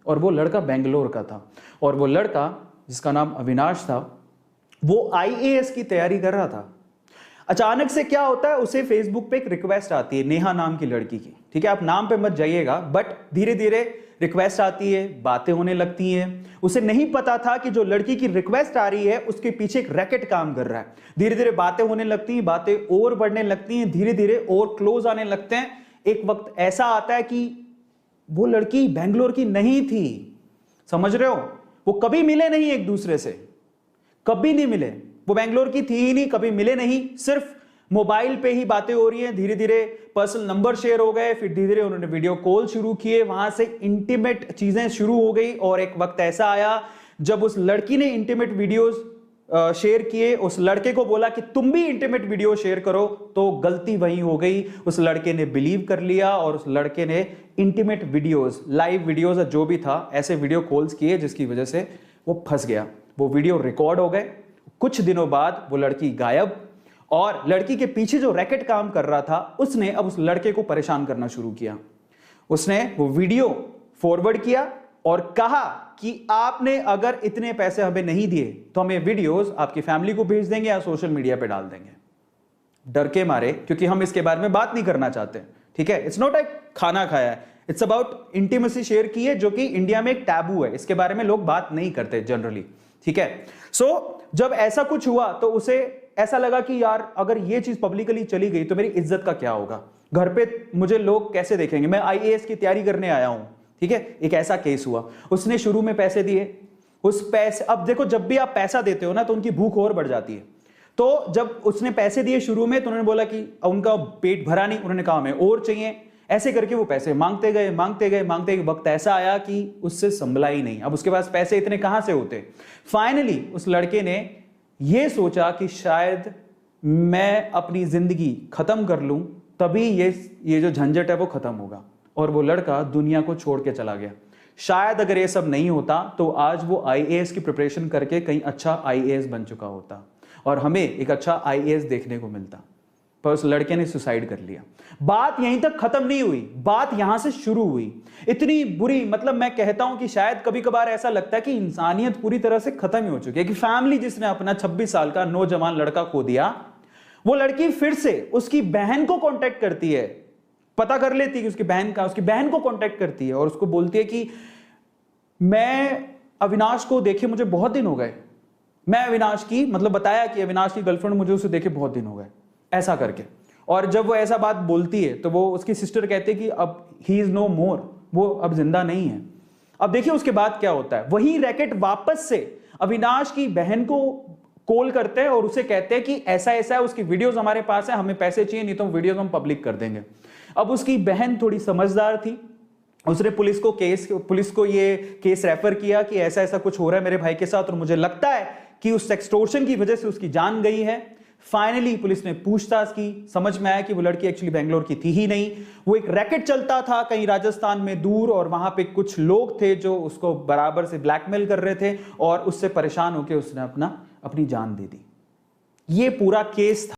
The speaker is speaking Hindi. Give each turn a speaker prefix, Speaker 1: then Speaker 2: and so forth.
Speaker 1: और वो लड़का बेंगलोर का था, और वो लड़का जिसका नाम अविनाश था वो आईएएस की तैयारी कर रहा था। अचानक से क्या होता है, उसे फेसबुक पे एक रिक्वेस्ट आती है नेहा नाम की लड़की की, ठीक है, आप नाम पे मत जाइएगा, बट धीरे धीरे रिक्वेस्ट आती है, बातें होने लगती हैं। उसे नहीं पता था कि जो लड़की की रिक्वेस्ट आ रही है उसके पीछे एक रैकेट काम कर रहा है। धीरे धीरे बातें होने लगती हैं, बातें और बढ़ने लगती हैं, धीरे धीरे और क्लोज आने लगते हैं। एक वक्त ऐसा आता है कि वो लड़की बेंगलोर की नहीं थी, समझ रहे हो, वो कभी मिले नहीं एक दूसरे से, कभी नहीं मिले, वो बेंगलोर की थी ही नहीं, कभी मिले नहीं, सिर्फ मोबाइल पे ही बातें हो रही हैं। धीरे धीरे पर्सनल नंबर शेयर हो गए, फिर धीरे धीरे उन्होंने वीडियो कॉल शुरू किए, वहां से इंटीमेट चीजें शुरू हो गई। और एक वक्त ऐसा आया जब उस लड़की ने इंटीमेट वीडियोस शेयर किए, उस लड़के को बोला कि तुम भी इंटीमेट वीडियो शेयर करो, तो गलती वही हो गई, उस लड़के ने बिलीव कर लिया और उस लड़के ने इंटीमेट वीडियोस, लाइव वीडियोस जो भी था, ऐसे वीडियो कॉल्स किए जिसकी वजह से वो फंस गया। वो वीडियो रिकॉर्ड हो गए। कुछ दिनों बाद वो लड़की गायब, और लड़की के पीछे जो रैकेट काम कर रहा था उसने अब उस लड़के को परेशान करना शुरू किया। उसने वो वीडियो फॉरवर्ड किया और कहा कि आपने अगर इतने पैसे हमें नहीं दिए तो हम ये वीडियोस आपकी फैमिली को भेज देंगे या सोशल मीडिया पे डाल देंगे। डर के मारे, क्योंकि हम इसके बारे में बात नहीं करना चाहते, ठीक है, इट्स नॉट लाइक खाना खाया है, इट्स अबाउट इंटीमेसी शेयर की है, जो कि इंडिया में एक टैबू है, इसके बारे में लोग बात नहीं करते जनरली, ठीक है। सो जब ऐसा कुछ हुआ तो उसे ऐसा लगा कि यार अगर ये चीज पब्लिकली चली गई तो मेरी इज्जत का क्या होगा, घर पे मुझे लोग कैसे देखेंगे, मैं आईएएस की तैयारी करने आया हूं, ठीक है। एक ऐसा केस हुआ, उसने शुरू में पैसे दिए, उस पैसे, अब देखो जब भी आप पैसा देते हो ना तो उनकी भूख और बढ़ जाती है। तो जब उसने पैसे दिए शुरू में तो उन्होंने बोला कि उनका पेट भरा नहीं, उन्होंने कहा हमें और चाहिए, ऐसे करके वो पैसे मांगते गए मांगते गए मांगते गए। वक्त ऐसा आया कि उससे संभला ही नहीं, अब उसके पास पैसे इतने कहां से होते। फाइनली उस लड़के ने ये सोचा कि शायद मैं अपनी जिंदगी खत्म कर लूं, तभी ये जो झंझट है वो खत्म होगा, और वो लड़का दुनिया को छोड़ के चला गया। शायद अगर ये सब नहीं होता तो आज वो आईएएस की प्रिपरेशन करके कहीं अच्छा आईएएस बन चुका होता और हमें एक अच्छा आईएएस देखने को मिलता, पर उस लड़के ने सुसाइड कर लिया। बात यहीं तक खत्म नहीं हुई, बात यहां से शुरू हुई। इतनी बुरी, मतलब मैं कहता हूं कि शायद कभी कभार ऐसा लगता है कि इंसानियत पूरी तरह से खत्म ही हो चुकी है, कि फैमिली जिसने अपना 26 साल का नौजवान लड़का खो दिया, वो लड़की फिर से उसकी बहन को कांटेक्ट करती है, पता कर लेती है कि उसकी बहन को कांटेक्ट करती है और उसको बोलती है कि मैं अविनाश को देखे मुझे बहुत दिन हो गए, मैं अविनाश की, मतलब बताया कि अविनाश की गर्लफ्रेंड मुझे उसे देखे बहुत दिन हो गए, ऐसा करके। और जब वो ऐसा बात बोलती है तो वो उसकी सिस्टर कहते हैं कि अब ही इज नो मोर, वो अब जिंदा नहीं है। अब देखिए उसके बाद क्या होता है, वही रैकेट वापस से अविनाश की बहन को कॉल करते हैं और उसे कहते हैं कि ऐसा ऐसा है, उसकी वीडियोस हमारे पास है, हमें पैसे चाहिए, नहीं तो वीडियोस हम पब्लिक कर देंगे। अब उसकी बहन थोड़ी समझदार थी, उसने पुलिस को ये केस रेफर किया कि ऐसा ऐसा कुछ हो रहा है मेरे भाई के साथ और मुझे लगता है कि उस एक्सटॉर्शन की वजह से उसकी जान गई है। फाइनली पुलिस ने पूछताछ की, समझ में आया कि वो लड़की एक्चुअली बेंगलोर की थी ही नहीं, वो एक रैकेट चलता था कहीं राजस्थान में दूर, और वहां पे कुछ लोग थे जो उसको बराबर से ब्लैकमेल कर रहे थे और उससे परेशान होकर उसने अपनी जान दे दी। ये पूरा केस था।